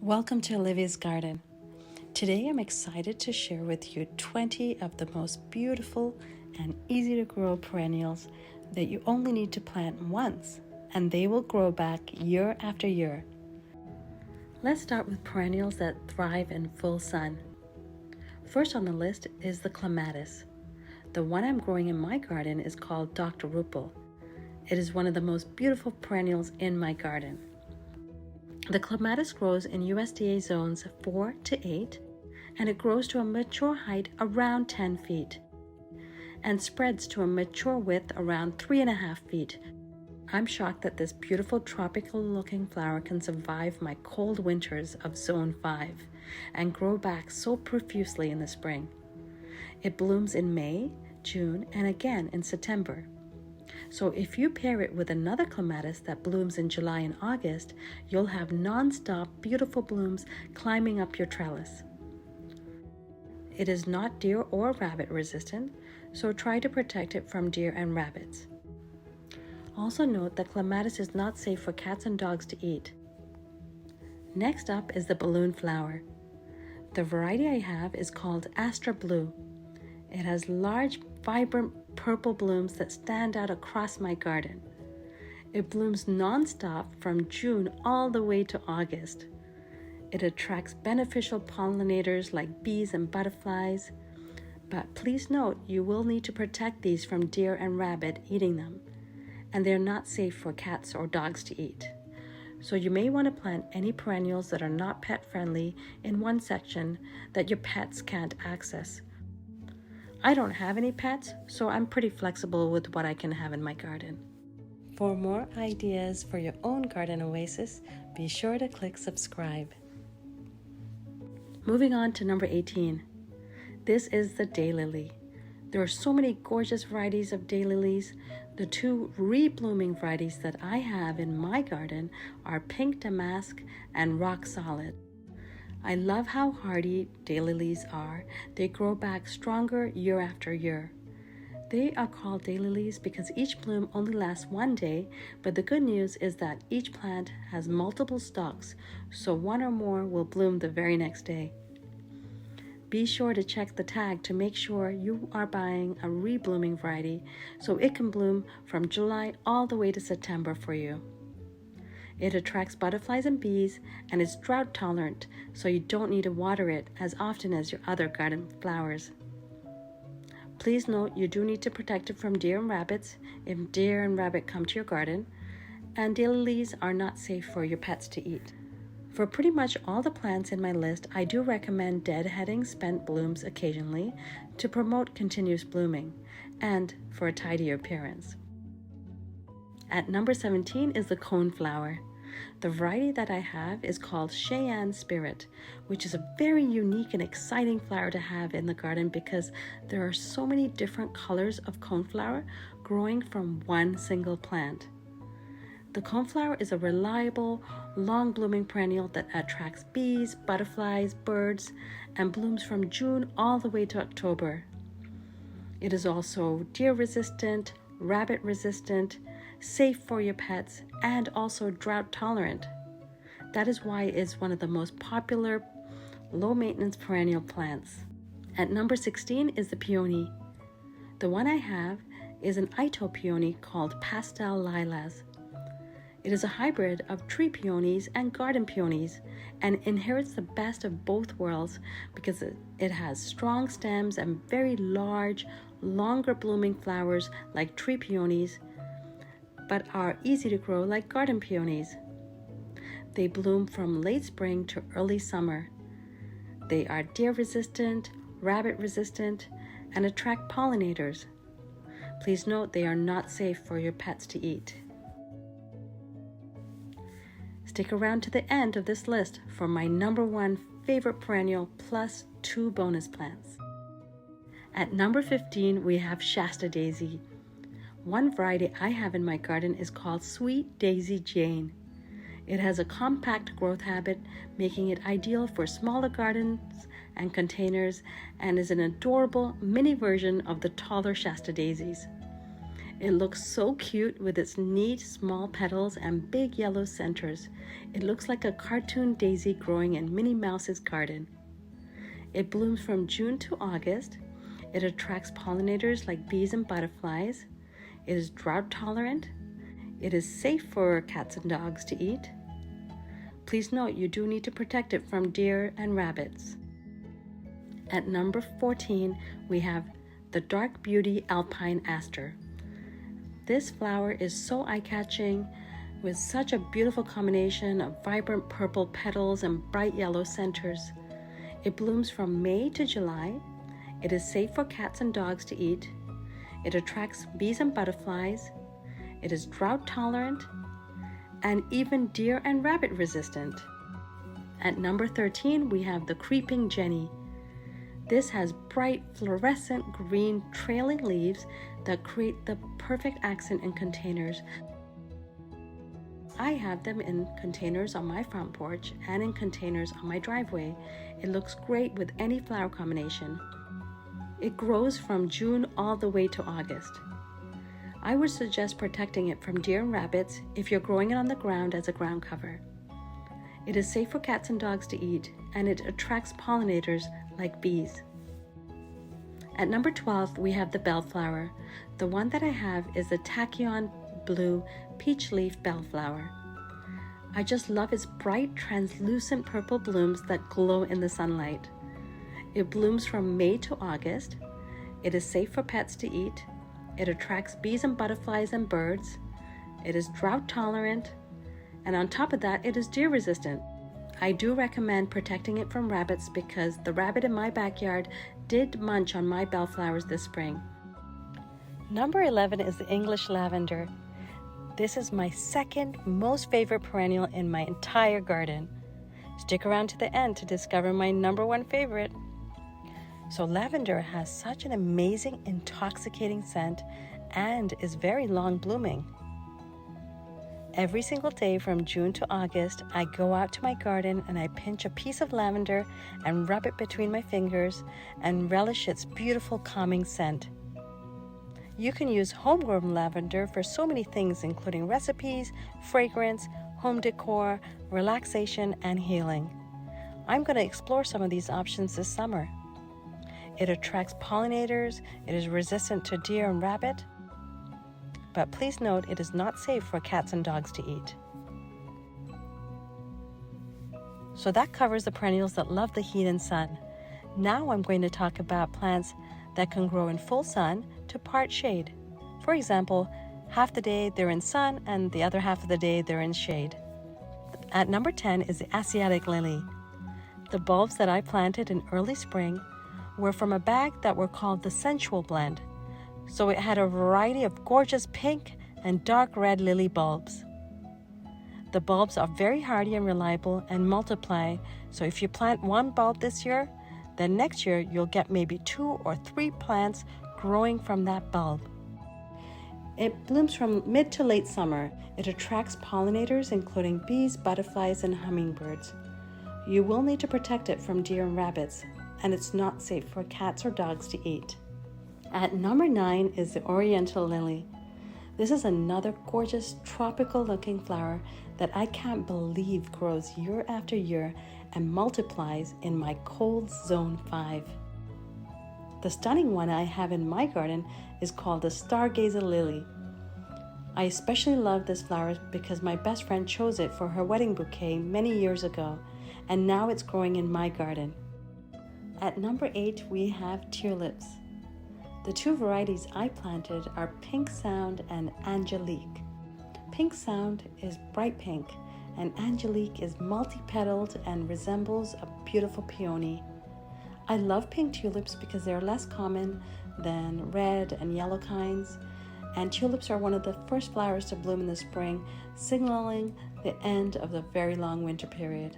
Welcome to Olivia's Garden. Today I'm excited to share with you 20 of the most beautiful and easy to grow perennials that you only need to plant once and they will grow back year after year. Let's start with perennials that thrive in full sun. First on the list is the Clematis. The one I'm growing in my garden is called Dr. Ruppel. It is one of the most beautiful perennials in my garden. The Clematis grows in USDA zones 4 to 8, and it grows to a mature height around 10 feet and spreads to a mature width around 3.5 feet. I'm shocked that this beautiful tropical looking flower can survive my cold winters of zone 5 and grow back so profusely in the spring. It blooms in May, June, and again in September. So if you pair it with another clematis that blooms in July and August, you'll have non-stop beautiful blooms climbing up your trellis. It is not deer or rabbit resistant, so try to protect it from deer and rabbits. Also note that clematis is not safe for cats and dogs to eat. Next up is the balloon flower. The variety I have is called Astra Blue. It has large, vibrant purple blooms that stand out across my garden. It blooms non-stop from June all the way to August. It attracts beneficial pollinators like bees and butterflies, but please note you will need to protect these from deer and rabbit eating them, and they're not safe for cats or dogs to eat. So you may want to plant any perennials that are not pet friendly in one section that your pets can't access. I don't have any pets, so I'm pretty flexible with what I can have in my garden. For more ideas for your own garden oasis, be sure to click subscribe. Moving on to number 18. This is the Daylily. There are so many gorgeous varieties of daylilies. The two re-blooming varieties that I have in my garden are Pink Damask and Rock Solid. I love how hardy daylilies are. They grow back stronger year after year. They are called daylilies because each bloom only lasts one day, but the good news is that each plant has multiple stalks, so one or more will bloom the very next day. Be sure to check the tag to make sure you are buying a re-blooming variety so it can bloom from July all the way to September for you. It attracts butterflies and bees and is drought tolerant, so you don't need to water it as often as your other garden flowers. Please note you do need to protect it from deer and rabbits if deer and rabbit come to your garden, and daylilies are not safe for your pets to eat. For pretty much all the plants in my list, I do recommend deadheading spent blooms occasionally to promote continuous blooming and for a tidier appearance. At number 17 is the Coneflower. The variety that I have is called Cheyenne Spirit, which is a very unique and exciting flower to have in the garden because there are so many different colors of coneflower growing from one single plant. The coneflower is a reliable, long-blooming perennial that attracts bees, butterflies, birds, and blooms from June all the way to October. It is also deer-resistant, rabbit-resistant, safe for your pets, and also drought tolerant. That is why it is one of the most popular low-maintenance perennial plants. At number 16 is the Peony. The one I have is an Itoh peony called Pastel Lilas. It is a hybrid of tree peonies and garden peonies and inherits the best of both worlds because it has strong stems and very large, longer blooming flowers like tree peonies, but are easy to grow like garden peonies. They bloom from late spring to early summer. They are deer resistant, rabbit resistant, and attract pollinators. Please note they are not safe for your pets to eat. Stick around to the end of this list for my number 1 favorite perennial plus 2 bonus plants. At number 15 we have Shasta Daisy. One variety I have in my garden is called Sweet Daisy Jane. It has a compact growth habit, making it ideal for smaller gardens and containers, and is an adorable mini version of the taller Shasta daisies. It looks so cute with its neat small petals and big yellow centers. It looks like a cartoon daisy growing in Minnie Mouse's garden. It blooms from June to August. It attracts pollinators like bees and butterflies. It is drought tolerant. It is safe for cats and dogs to eat. Please note you do need to protect it from deer and rabbits. At number 14, we have the Dark Beauty Alpine Aster. This flower is so eye-catching with such a beautiful combination of vibrant purple petals and bright yellow centers. It blooms from May to July. It is safe for cats and dogs to eat. It attracts bees and butterflies. It is drought tolerant and even deer and rabbit resistant. At number 13, we have the Creeping Jenny. This has bright fluorescent green trailing leaves that create the perfect accent in containers. I have them in containers on my front porch and in containers on my driveway. It looks great with any flower combination. It grows from June all the way to August. I would suggest protecting it from deer and rabbits if you're growing it on the ground as a ground cover. It is safe for cats and dogs to eat, and it attracts pollinators like bees. At number 12, we have the Bellflower. The one that I have is the Takion Blue Peachleaf Bellflower. I just love its bright, translucent purple blooms that glow in the sunlight. It blooms from May to August. It is safe for pets to eat. It attracts bees and butterflies and birds. It is drought tolerant. And on top of that, it is deer resistant. I do recommend protecting it from rabbits because the rabbit in my backyard did munch on my bellflowers this spring. Number 11 is the English Lavender. This is my second most favorite perennial in my entire garden. Stick around to the end to discover my number one favorite. So lavender has such an amazing, intoxicating scent and is very long blooming. Every single day from June to August, I go out to my garden and I pinch a piece of lavender and rub it between my fingers and relish its beautiful calming scent. You can use homegrown lavender for so many things, including recipes, fragrance, home decor, relaxation, and healing. I'm going to explore some of these options this summer. It attracts pollinators, it is resistant to deer and rabbit, but please note it is not safe for cats and dogs to eat. So that covers the perennials that love the heat and sun. Now I'm going to talk about plants that can grow in full sun to part shade. For example, half the day they're in sun and the other half of the day they're in shade. At number 10 is the Asiatic lily. The bulbs that I planted in early spring were from a bag that were called the Sensual blend. So it had a variety of gorgeous pink and dark red lily bulbs. The bulbs are very hardy and reliable and multiply, so if you plant one bulb this year, then next year you'll get maybe 2 or 3 plants growing from that bulb. It blooms from mid to late summer. It attracts pollinators including bees, butterflies, and hummingbirds. You will need to protect it from deer and rabbits, and it's not safe for cats or dogs to eat. At number 9 is the Oriental lily. This is another gorgeous tropical looking flower that I can't believe grows year after year and multiplies in my cold zone 5. The stunning one I have in my garden is called the Stargazer lily. I especially love this flower because my best friend chose it for her wedding bouquet many years ago, and now it's growing in my garden. At number 8 we have Tulips. The 2 varieties I planted are Pink Sound and Angelique. Pink Sound is bright pink, and Angelique is multi-petaled and resembles a beautiful peony. I love pink tulips because they're less common than red and yellow kinds, and tulips are one of the first flowers to bloom in the spring, signaling the end of the very long winter period.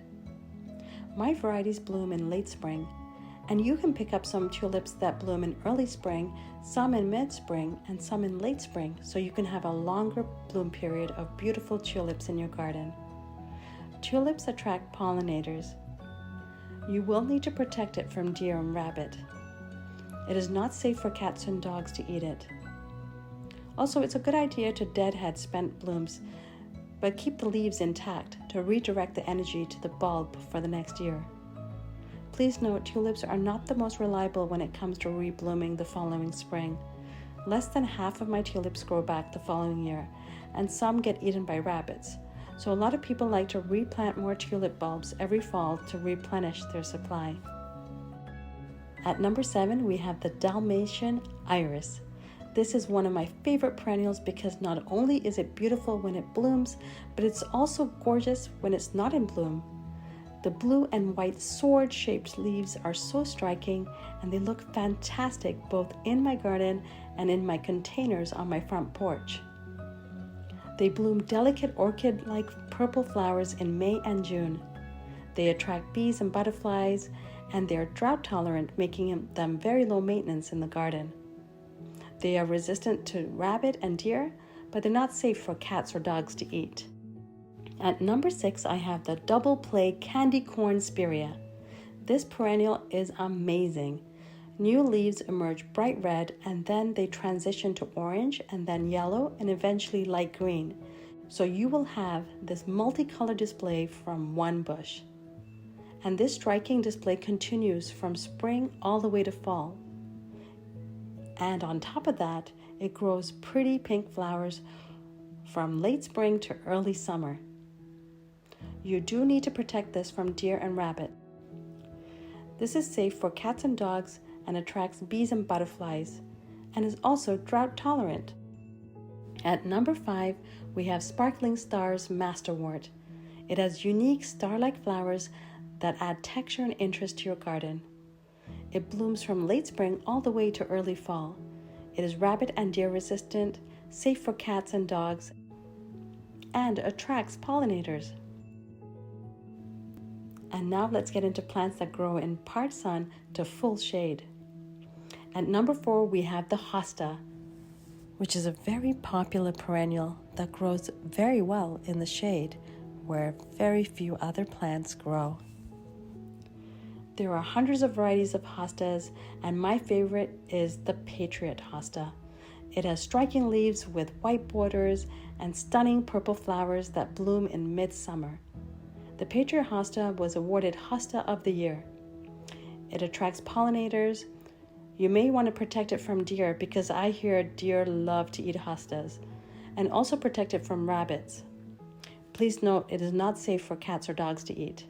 My varieties bloom in late spring, and you can pick up some tulips that bloom in early spring, some in mid-spring, and some in late spring, so you can have a longer bloom period of beautiful tulips in your garden. Tulips attract pollinators. You will need to protect it from deer and rabbit. It is not safe for cats and dogs to eat it. Also, it's a good idea to deadhead spent blooms, but keep the leaves intact to redirect the energy to the bulb for the next year. Please note, tulips are not the most reliable when it comes to reblooming the following spring. Less than half of my tulips grow back the following year, and some get eaten by rabbits. So a lot of people like to replant more tulip bulbs every fall to replenish their supply. At number 7, we have the Dalmatian iris. This is one of my favorite perennials because not only is it beautiful when it blooms, but it's also gorgeous when it's not in bloom. The blue and white sword-shaped leaves are so striking, and they look fantastic both in my garden and in my containers on my front porch. They bloom delicate orchid-like purple flowers in May and June. They attract bees and butterflies, and they are drought tolerant, making them very low maintenance in the garden. They are resistant to rabbit and deer, but they're not safe for cats or dogs to eat. At number 6, I have the double play candy corn Spirea. This perennial is amazing. New leaves emerge bright red, and then they transition to orange and then yellow and eventually light green. So you will have this multicolored display from one bush. And this striking display continues from spring all the way to fall. And on top of that, it grows pretty pink flowers from late spring to early summer. You do need to protect this from deer and rabbit. This is safe for cats and dogs and attracts bees and butterflies, and is also drought tolerant. At number 5, we have Sparkling Star's Masterwort. It has unique star-like flowers that add texture and interest to your garden. It blooms from late spring all the way to early fall. It is rabbit and deer resistant, safe for cats and dogs, and attracts pollinators. And now let's get into plants that grow in part sun to full shade. At number 4, we have the hosta, which is a very popular perennial that grows very well in the shade where very few other plants grow. There are hundreds of varieties of hostas, and my favorite is the Patriot hosta. It has striking leaves with white borders and stunning purple flowers that bloom in midsummer. The Patriot hosta was awarded Hosta of the Year. It attracts pollinators. You may want to protect it from deer because I hear deer love to eat hostas, and also protect it from rabbits. Please note, it is not safe for cats or dogs to eat.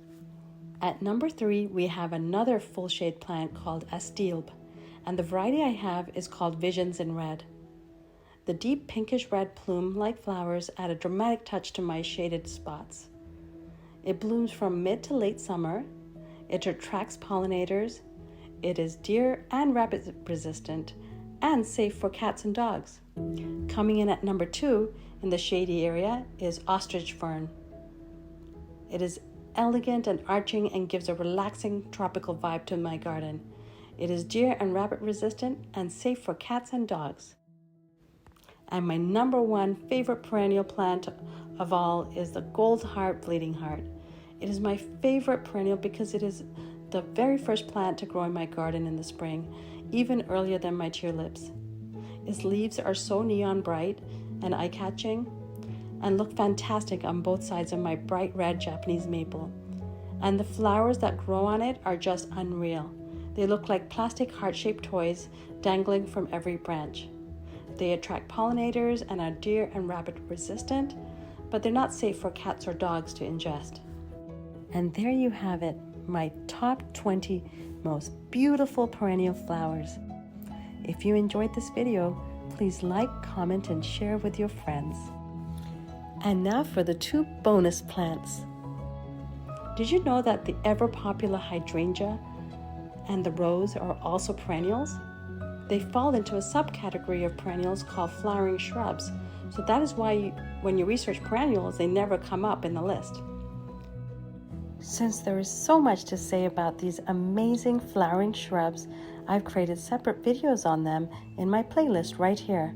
At number 3, we have another full shade plant called Astilbe, and the variety I have is called Visions in Red. The deep pinkish red plume-like flowers add a dramatic touch to my shaded spots. It blooms from mid to late summer. It attracts pollinators. It is deer and rabbit resistant and safe for cats and dogs. Coming in at number 2 in the shady area is ostrich fern. It is elegant and arching and gives a relaxing tropical vibe to my garden. It is deer and rabbit resistant and safe for cats and dogs. And my number 1 favorite perennial plant of all is the gold heart bleeding heart. It is my favorite perennial because it is the very first plant to grow in my garden in the spring, even earlier than my tulips. Its leaves are so neon bright and eye-catching and look fantastic on both sides of my bright red Japanese maple. And the flowers that grow on it are just unreal. They look like plastic heart-shaped toys dangling from every branch. They attract pollinators and are deer and rabbit resistant, but they're not safe for cats or dogs to ingest. And there you have it, my top 20 most beautiful perennial flowers. If you enjoyed this video, please like, comment, and share with your friends. And now for the 2 bonus plants. Did you know that the ever-popular hydrangea and the rose are also perennials? They fall into a subcategory of perennials called flowering shrubs, so that is why when you research perennials, they never come up in the list. Since there is so much to say about these amazing flowering shrubs, I've created separate videos on them in my playlist right here,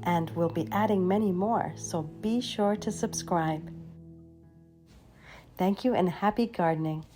and we'll be adding many more, so be sure to subscribe. Thank you and happy gardening.